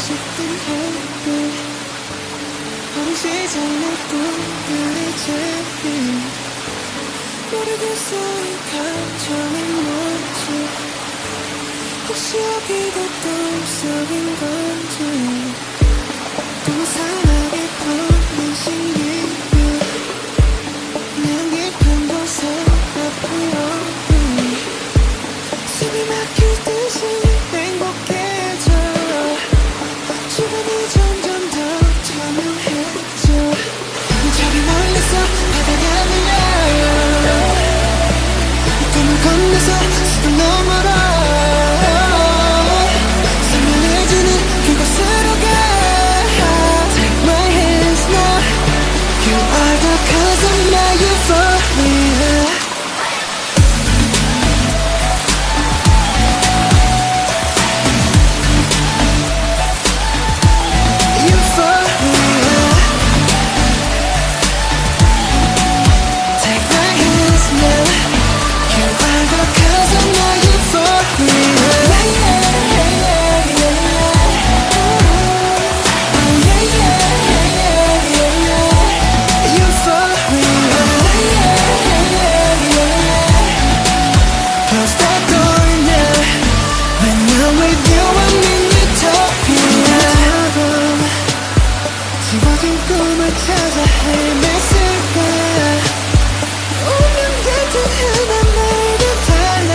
싶던 햇빛 어린 시절 내 꿈들의 재빛 모르겠어 이 감정이 뭔지 혹시 여기가 꿈속인 건지 너무 산하게 보는 신기루 내 깊은 곳에 앞으로 숨이 막힐 듯이 행복해져 주변이 점점 더 투명해져 저기 멀리서 바다가 들려 꿈을 건너서 숲을 넘어라 선명해지는 그곳으로 가 Take my hands now You are the cause of my euphoria 지워진 꿈을 찾아 헤맸을까 운명 같은 하나 나에게 달라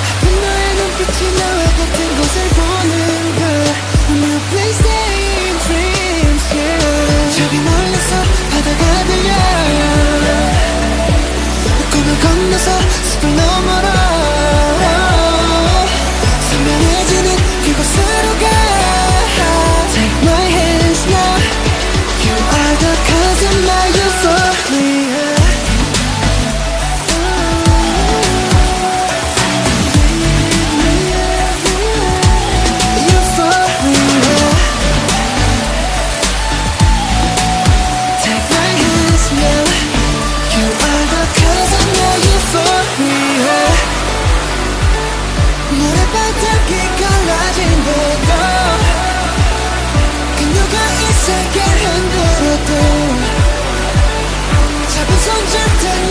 아픈 너의 눈빛이 나와 같은 곳을 보는 걸 A new place staying dreams yeah. 저기 멀리서 바다가 들려 꿈을 건너서 숲을 넘어라 선명해지는 그곳으로 가 Take my hands now You are the cause of my euphoria Euphoria Take my hands now You are the cause of my euphoria 모래바닥이 갈라진대도 그녀가 이 세계를 흔들어도 잡은 손 절대